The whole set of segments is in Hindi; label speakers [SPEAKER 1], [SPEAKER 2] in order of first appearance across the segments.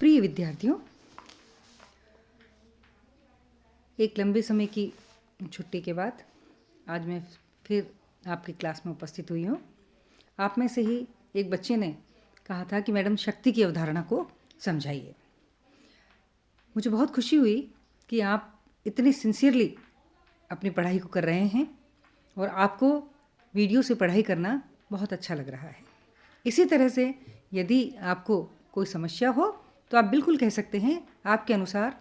[SPEAKER 1] प्रिय विद्यार्थियों, एक लंबे समय की छुट्टी के बाद आज मैं फिर आपकी क्लास में उपस्थित हुई हूँ। आप में से ही एक बच्चे ने कहा था कि मैडम शक्ति की अवधारणा को समझाइए। मुझे बहुत खुशी हुई कि आप इतने सिंसियरली अपनी पढ़ाई को कर रहे हैं और आपको वीडियो से पढ़ाई करना बहुत अच्छा लग रहा है। इसी तरह से यदि आपको कोई समस्या हो तो आप बिल्कुल कह सकते हैं। आपके अनुसार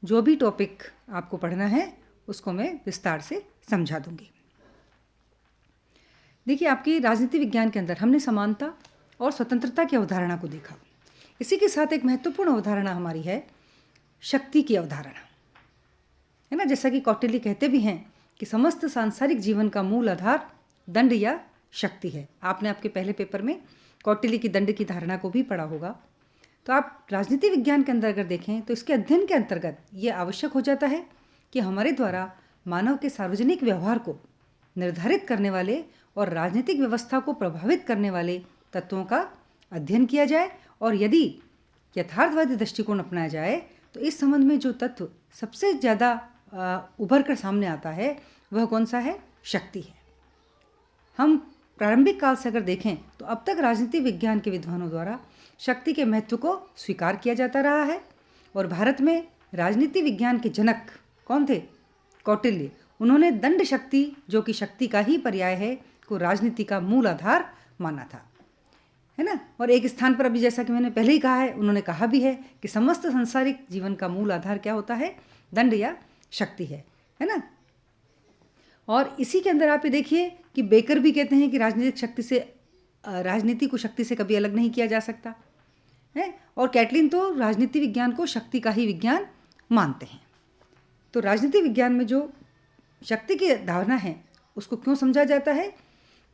[SPEAKER 1] जो भी टॉपिक आपको पढ़ना है उसको मैं विस्तार से समझा दूंगी। देखिए, आपकी राजनीति विज्ञान के अंदर हमने समानता और स्वतंत्रता की अवधारणा को देखा। इसी के साथ एक महत्वपूर्ण अवधारणा हमारी है शक्ति की अवधारणा, है ना। जैसा कि कौटिल्य कहते भी हैं कि समस्त सांसारिक जीवन का मूल आधार दंड या शक्ति है। आपने आपके पहले पेपर में कौटिल्य की दंड की धारणा को भी पढ़ा होगा। तो आप राजनीति विज्ञान के अंदर अगर देखें तो इसके अध्ययन के अंतर्गत ये आवश्यक हो जाता है कि हमारे द्वारा मानव के सार्वजनिक व्यवहार को निर्धारित करने वाले और राजनीतिक व्यवस्था को प्रभावित करने वाले तत्वों का अध्ययन किया जाए, और यदि यथार्थवादी दृष्टिकोण अपनाया जाए तो इस संबंध में जो तत्व सबसे ज़्यादा उभर कर सामने आता है वह कौन सा है? शक्ति है। हम प्रारंभिक काल से अगर देखें तो अब तक राजनीति विज्ञान के विद्वानों द्वारा शक्ति के महत्व को स्वीकार किया जाता रहा है, और भारत में राजनीति विज्ञान के जनक कौन थे? कौटिल्य। उन्होंने दंड शक्ति, जो कि शक्ति का ही पर्याय है, को राजनीति का मूल आधार माना था, है ना। और एक स्थान पर अभी जैसा कि मैंने पहले ही कहा है, उन्होंने कहा भी है कि समस्त सांसारिक जीवन का मूल आधार क्या होता है? दंड या शक्ति है ना। और इसी के अंदर आप ये देखिए कि बेकर भी कहते हैं कि राजनीति को शक्ति से कभी अलग नहीं किया जा सकता है, और कैटलिन तो राजनीति विज्ञान को शक्ति का ही विज्ञान मानते हैं। तो राजनीति विज्ञान में जो शक्ति की धारणा है उसको क्यों समझा जाता है?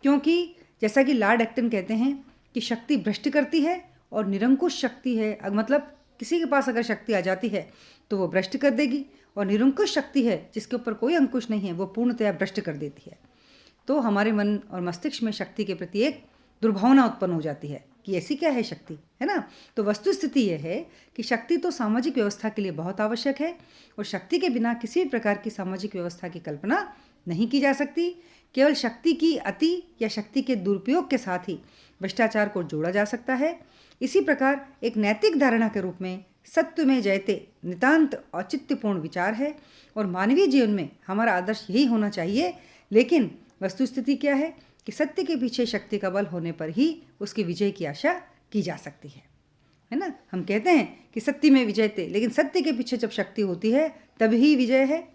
[SPEAKER 1] क्योंकि जैसा कि लॉर्ड एक्टन कहते हैं कि शक्ति भ्रष्ट करती है और निरंकुश शक्ति है, मतलब किसी के पास अगर शक्ति आ जाती है तो वो भ्रष्ट कर देगी, और निरंकुश शक्ति है जिसके ऊपर कोई अंकुश नहीं है वो पूर्णतया भ्रष्ट कर देती है। तो हमारे मन और मस्तिष्क में शक्ति के प्रति एक दुर्भावना उत्पन्न हो जाती है कि ऐसी क्या है शक्ति, है ना। तो वस्तु स्थिति यह है कि शक्ति तो सामाजिक व्यवस्था के लिए बहुत आवश्यक है, और शक्ति के बिना किसी भी प्रकार की सामाजिक व्यवस्था की कल्पना नहीं की जा सकती। केवल शक्ति की अति या शक्ति के दुरुपयोग के साथ ही भ्रष्टाचार को जोड़ा जा सकता है। इसी प्रकार एक नैतिक धारणा के रूप में सत्य में जयते नितांत औचित्यपूर्ण विचार है, और मानवीय जीवन में हमारा आदर्श यही होना चाहिए। लेकिन वस्तुस्थिति क्या है कि सत्य के पीछे शक्ति का बल होने पर ही उसकी विजय की आशा की जा सकती है ना। हम कहते हैं कि सत्य में विजयते, लेकिन सत्य के पीछे जब शक्ति होती है तभी विजय है।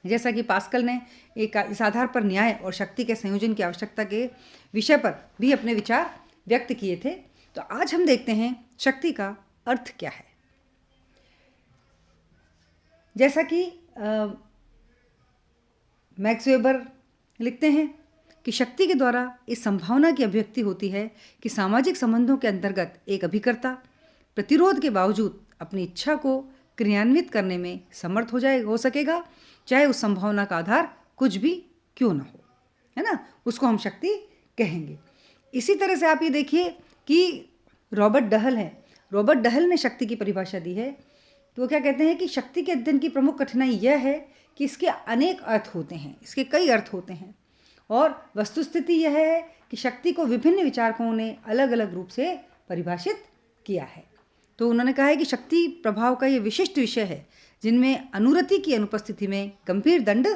[SPEAKER 1] जैसा कि पास्कल ने इस आधार पर न्याय और शक्ति के संयोजन की आवश्यकता के विषय पर भी अपने विचार व्यक्त किए थे। तो आज हम देखते हैं शक्ति का अर्थ क्या है। जैसा कि मैक्स वेबर लिखते हैं कि शक्ति के द्वारा इस संभावना की अभिव्यक्ति होती है कि सामाजिक संबंधों के अंतर्गत एक अभिकर्ता प्रतिरोध के बावजूद अपनी इच्छा को क्रियान्वित करने में समर्थ हो सकेगा, चाहे उस संभावना का आधार कुछ भी क्यों ना हो, है ना। उसको हम शक्ति कहेंगे। इसी तरह से आप ये देखिए कि रॉबर्ट डहल है। रॉबर्ट डहल ने शक्ति की परिभाषा दी है। तो वो क्या कहते हैं कि शक्ति के अध्ययन की प्रमुख कठिनाई यह है कि इसके अनेक अर्थ होते हैं, इसके कई अर्थ होते हैं, और वस्तुस्थिति यह है कि शक्ति को विभिन्न विचारकों ने अलग अलग रूप से परिभाषित किया है। तो उन्होंने कहा है कि शक्ति प्रभाव का ये विशिष्ट विषय है जिनमें अनुरति की अनुपस्थिति में गंभीर दंड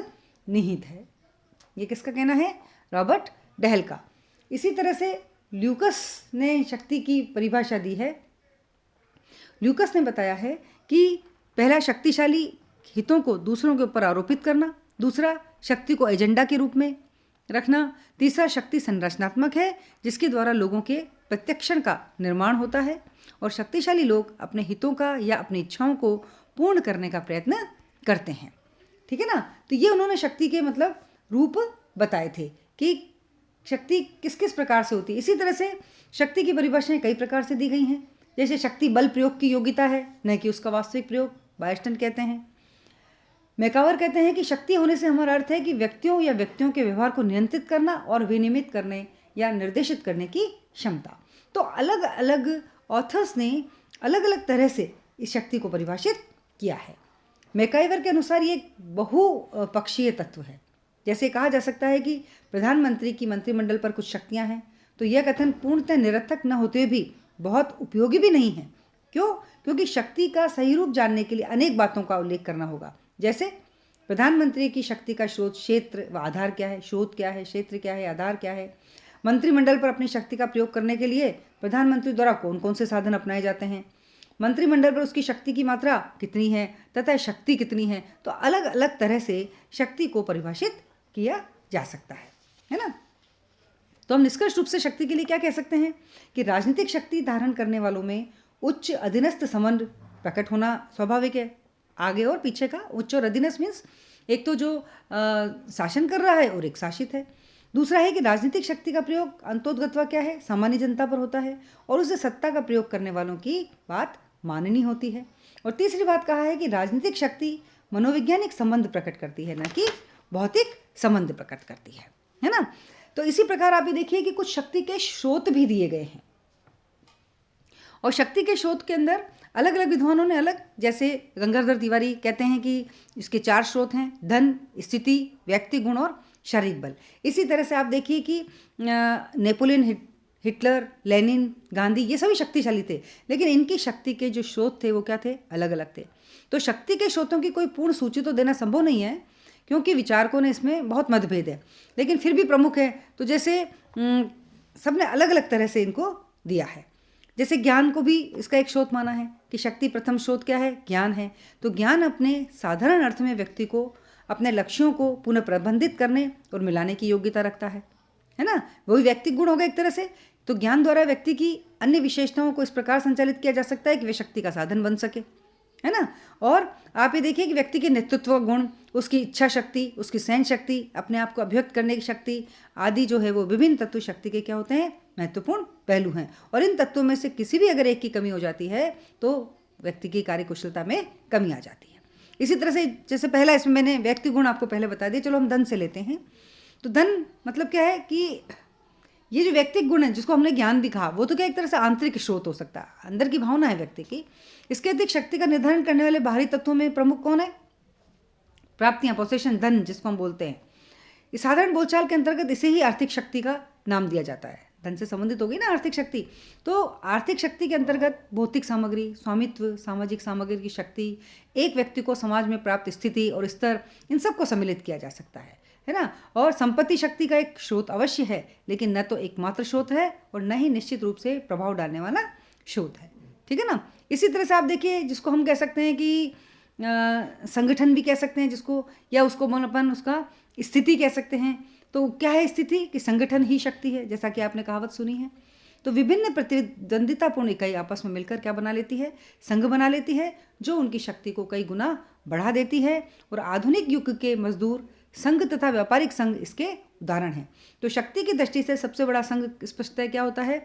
[SPEAKER 1] निहित है। ये किसका कहना है? रॉबर्ट डहल का। इसी तरह से ल्यूकस ने शक्ति की परिभाषा दी है। ल्यूकस ने बताया है कि पहला, शक्तिशाली हितों को दूसरों के ऊपर आरोपित करना। दूसरा, शक्ति को एजेंडा के रूप में रखना। तीसरा, शक्ति संरचनात्मक है जिसके द्वारा लोगों के प्रत्यक्षण का निर्माण होता है, और शक्तिशाली लोग अपने हितों का या अपनी इच्छाओं को पूर्ण करने का प्रयत्न करते हैं, ठीक है ना। तो ये उन्होंने शक्ति के मतलब रूप बताए थे कि शक्ति किस किस प्रकार से होती है। इसी तरह से शक्ति की परिभाषाएं कई प्रकार से दी गई हैं। जैसे शक्ति बल प्रयोग की योग्यता है, न कि उसका वास्तविक प्रयोग, बायस्टन कहते हैं। मैकावर कहते हैं कि शक्ति होने से हमारा अर्थ है कि व्यक्तियों या व्यक्तियों के व्यवहार को नियंत्रित करना और विनियमित करने या निर्देशित करने की क्षमता। तो अलग अलग ऑथर्स ने अलग अलग तरह से इस शक्ति को परिभाषित किया है। मैकाइवर के अनुसार ये एक बहुपक्षीय तत्व है। जैसे कहा जा सकता है कि प्रधानमंत्री की मंत्रिमंडल पर कुछ शक्तियां हैं, तो यह कथन पूर्णतः निरर्थक न होते हुए भी बहुत उपयोगी भी नहीं है। क्यों? क्योंकि शक्ति का सही रूप जानने के लिए अनेक बातों का उल्लेख करना होगा। जैसे प्रधानमंत्री की शक्ति का स्रोत, क्षेत्र व आधार क्या है, स्रोत क्या है, क्षेत्र क्या है, आधार क्या है। मंत्रिमंडल पर अपनी शक्ति का प्रयोग करने के लिए प्रधानमंत्री द्वारा कौन कौन से साधन अपनाए जाते हैं, मंत्रिमंडल पर उसकी शक्ति की मात्रा कितनी है तथा शक्ति कितनी है। तो अलग अलग तरह से शक्ति को परिभाषित किया जा सकता है ना। तो हम निष्कर्ष रूप से शक्ति के लिए क्या कह सकते हैं कि राजनीतिक शक्ति धारण करने वालों में उच्च अधीनस्थ संबंध प्रकट होना स्वाभाविक है। आगे और पीछे का उच्च और अधीनस्थ मीन्स एक तो जो शासन कर रहा है और एक शासित है। दूसरा है कि राजनीतिक शक्ति का प्रयोग अंतोदगत्वा क्या है, सामान्य जनता पर होता है और उसे सत्ता का प्रयोग करने वालों की बात माननी होती है। और तीसरी बात कहा है कि राजनीतिक शक्ति मनोवैज्ञानिक संबंध प्रकट करती है, न कि भौतिक संबंध प्रकट करती है ना। तो इसी प्रकार आप ये देखिए कि कुछ शक्ति के स्रोत भी दिए गए हैं और शक्ति के स्रोत के अंदर अलग अलग विद्वानों ने अलग, जैसे गंगाधर तिवारी कहते हैं कि इसके 4 स्रोत हैं, धन, स्थिति, व्यक्ति गुण और शारीरिक बल। इसी तरह से आप देखिए कि नेपोलियन, हिटलर, लेनिन, गांधी ये सभी शक्तिशाली थे, लेकिन इनकी शक्ति के जो स्रोत थे वो क्या थे, अलग अलग थे। तो शक्ति के स्रोतों की कोई पूर्ण सूची तो देना संभव नहीं है क्योंकि विचारकों ने इसमें बहुत मतभेद है, लेकिन फिर भी प्रमुख है। तो जैसे सबने अलग अलग तरह से इनको दिया है। जैसे ज्ञान को भी इसका एक स्रोत माना है कि शक्ति प्रथम स्रोत क्या है, ज्ञान है। तो ज्ञान अपने साधारण अर्थ में व्यक्ति को अपने लक्ष्यों को पुनः प्रबंधित करने और मिलाने की योग्यता रखता है ना। वही व्यक्तिक गुण होगा एक तरह से। तो ज्ञान द्वारा व्यक्ति की अन्य विशेषताओं को इस प्रकार संचालित किया जा सकता है कि वे शक्ति का साधन बन सके, है ना। और आप ये देखिए कि व्यक्ति के नेतृत्व गुण, उसकी इच्छा शक्ति, उसकी सहन शक्ति, अपने आप को अभिव्यक्त करने की शक्ति आदि जो है वो विभिन्न तत्व शक्ति के क्या होते हैं, महत्वपूर्ण पहलू हैं। और इन तत्वों में से किसी भी अगर एक की कमी हो जाती है तो व्यक्ति की कार्यकुशलता में कमी आ जाती है। इसी तरह से जैसे पहला इसमें मैंने व्यक्ति गुण आपको पहले बता दिए, चलो हम धन से लेते हैं। तो धन मतलब क्या है कि ये जो व्यक्तिक गुण है जिसको हमने ज्ञान भी कहा, वो तो क्या एक तरह से आंतरिक स्रोत हो सकता है, अंदर की भावना है व्यक्ति की। इसके अधिक शक्ति का निर्धारण करने वाले बाहरी तत्वों में प्रमुख कौन है, प्राप्तियां, पोसेशन, धन जिसको हम बोलते हैं। इस साधारण बोलचाल के अंतर्गत इसे ही आर्थिक शक्ति का नाम दिया जाता है। धन से संबंधित होगी ना आर्थिक शक्ति। तो आर्थिक शक्ति के अंतर्गत भौतिक सामग्री, स्वामित्व, सामाजिक सामग्री की शक्ति, एक व्यक्ति को समाज में प्राप्त स्थिति और स्तर, इन सबको सम्मिलित किया जा सकता है ना। और संपत्ति शक्ति का एक स्रोत अवश्य है, लेकिन न तो एकमात्र स्रोत है और न ही निश्चित रूप से प्रभाव डालने वाला स्रोत है, ठीक है ना। इसी तरह से आप देखिए जिसको हम कह सकते हैं कि संगठन भी कह सकते हैं जिसको, या उसको अपन उसका स्थिति कह सकते हैं। तो क्या है स्थिति कि संगठन ही शक्ति है, जैसा कि आपने कहावत सुनी है। तो विभिन्न प्रतिद्वंदितापूर्ण इकाई आपस में मिलकर क्या बना लेती है, संघ बना लेती है, जो उनकी शक्ति को कई गुना बढ़ा देती है। और आधुनिक युग के मजदूर संघ तथा व्यापारिक संघ इसके उदाहरण हैं। तो शक्ति की दृष्टि से सबसे बड़ा संघ स्पष्टतः क्या होता है,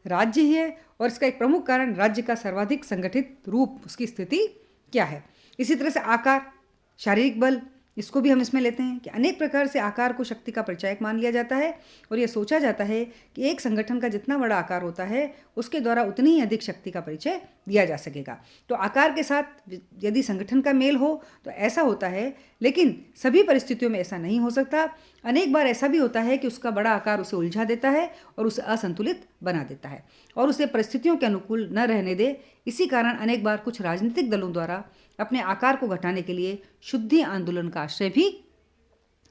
[SPEAKER 1] राज्य ही है। और इसका एक प्रमुख कारण राज्य का सर्वाधिक संगठित रूप, उसकी स्थिति क्या है। इसी तरह से आकार, शारीरिक बल, इसको भी हम इसमें लेते हैं कि अनेक प्रकार से आकार को शक्ति का परिचायक मान लिया जाता है। और यह सोचा जाता है कि एक संगठन का जितना बड़ा आकार होता है उसके द्वारा उतनी ही अधिक शक्ति का परिचय दिया जा सकेगा। तो आकार के साथ यदि संगठन का मेल हो तो ऐसा होता है, लेकिन सभी परिस्थितियों में ऐसा नहीं हो सकता। अनेक बार ऐसा भी होता है कि उसका बड़ा आकार उसे उलझा देता है और उसे असंतुलित बना देता है और उसे परिस्थितियों के अनुकूल न रहने दे। इसी कारण अनेक बार कुछ राजनीतिक दलों द्वारा अपने आकार को घटाने के लिए शुद्धि आंदोलन का आश्रय भी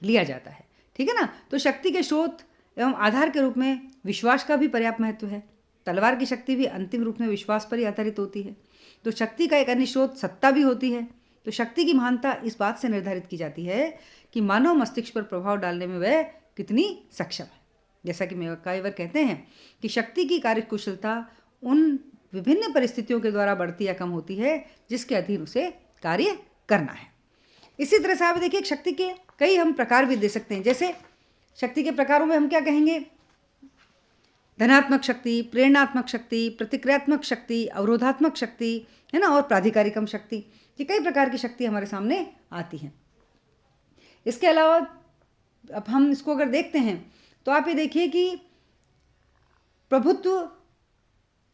[SPEAKER 1] लिया जाता है, ठीक है ना। तो शक्ति के स्रोत एवं आधार के रूप में विश्वास का भी पर्याप्त महत्व है। तलवार की शक्ति भी अंतिम रूप में विश्वास पर ही आधारित होती है। तो शक्ति का एक अन्य स्रोत सत्ता भी होती है। तो शक्ति की महानता इस बात से निर्धारित की जाती है कि मानव मस्तिष्क पर प्रभाव डालने में वह कितनी सक्षम है। जैसा कि मैकाइवर कहते हैं कि शक्ति की कार्यकुशलता उन विभिन्न परिस्थितियों के द्वारा बढ़ती या कम होती है जिसके अधीन उसे कार्य करना है। इसी तरह से आप देखिए शक्ति के कई हम प्रकार भी दे सकते हैं। जैसे शक्ति के प्रकारों में हम क्या कहेंगे, धनात्मक शक्ति, प्रेरणात्मक शक्ति, प्रतिक्रियात्मक शक्ति, अवरोधात्मक शक्ति, है ना, और प्राधिकारिकम शक्ति। ये कई प्रकार की शक्ति हमारे सामने आती हैं। इसके अलावा अब हम इसको अगर देखते हैं तो आप ये देखिए कि प्रभुत्व,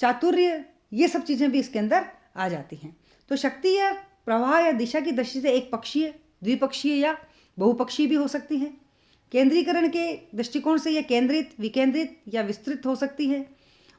[SPEAKER 1] चातुर्य, ये सब चीज़ें भी इसके अंदर आ जाती हैं। तो शक्ति या प्रवाह या दिशा की दृष्टि से एक पक्षीय, द्विपक्षीय या बहुपक्षीय भी हो सकती है। केंद्रीकरण के दृष्टिकोण से यह केंद्रित, विकेंद्रित या विस्तृत हो सकती है।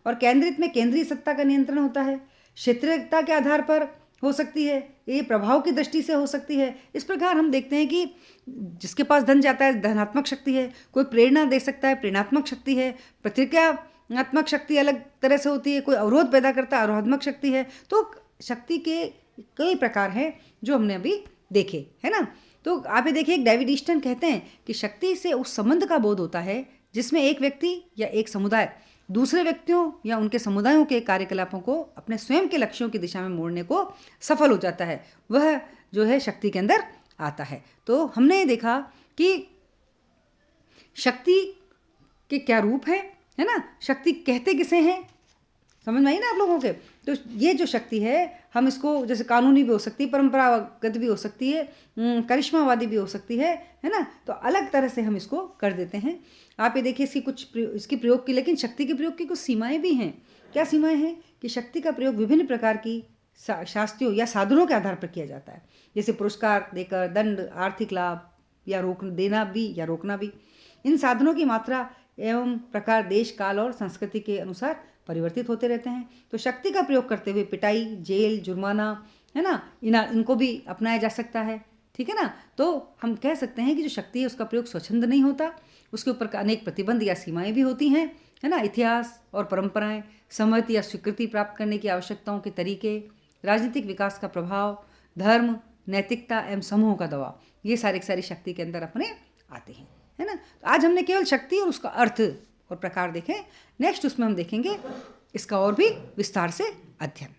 [SPEAKER 1] और केंद्रित में केंद्रीय सत्ता का नियंत्रण होता है, क्षेत्रीयता के आधार पर हो सकती है, ये प्रभाव की दृष्टि से हो सकती है। इस प्रकार हम देखते हैं कि जिसके पास धन जाता है धनात्मक शक्ति है, कोई प्रेरणा दे सकता है प्रेरणात्मक शक्ति है, प्रतिक्रियात्मक शक्ति अलग तरह से होती है, कोई अवरोध पैदा करता है अवरोधात्मक शक्ति है। तो शक्ति के कई प्रकार हैं जो हमने अभी देखे, है ना। तो आप ये देखिए, डेविड ईस्टन कहते हैं कि शक्ति से उस संबंध का बोध होता है जिसमें एक व्यक्ति या एक समुदाय दूसरे व्यक्तियों या उनके समुदायों के कार्यकलापों को अपने स्वयं के लक्ष्यों की दिशा में मोड़ने को सफल हो जाता है, वह जो है शक्ति के अंदर आता है। तो हमने देखा कि शक्ति के क्या रूप है ना, शक्ति कहते किसे हैं, समझ में आई ना आप लोगों के। तो ये जो शक्ति है, हम इसको जैसे कानूनी भी हो सकती है, परंपरागत भी हो सकती है, करिश्मावादी भी हो सकती है ना। तो अलग तरह से हम इसको कर देते हैं। आप ये देखिए इसकी प्रयोग की, लेकिन शक्ति के प्रयोग की कुछ सीमाएं भी हैं। क्या सीमाएं हैं कि शक्ति का प्रयोग विभिन्न प्रकार की शास्त्रों या साधनों के आधार पर किया जाता है, जैसे पुरस्कार देकर, दंड, आर्थिक लाभ या देना भी या रोकना भी। इन साधनों की मात्रा एवं प्रकार देश, काल और संस्कृति के अनुसार परिवर्तित होते रहते हैं। तो शक्ति का प्रयोग करते हुए पिटाई, जेल, जुर्माना, है ना, इनको भी अपनाया जा सकता है, ठीक है ना। तो हम कह सकते हैं कि जो शक्ति है उसका प्रयोग स्वच्छंद नहीं होता, उसके ऊपर अनेक प्रतिबंध या सीमाएं भी होती हैं, है ना। इतिहास और परंपराएं, सहमति या स्वीकृति प्राप्त करने की आवश्यकताओं के तरीके, राजनीतिक विकास का प्रभाव, धर्म, नैतिकता एवं समूह का दबाव, ये सारी शक्ति के अंदर अपने आते हैं, है ना। तो आज हमने केवल शक्ति और उसका अर्थ और प्रकार देखें। नेक्स्ट उसमें हम देखेंगे इसका और भी विस्तार से अध्ययन।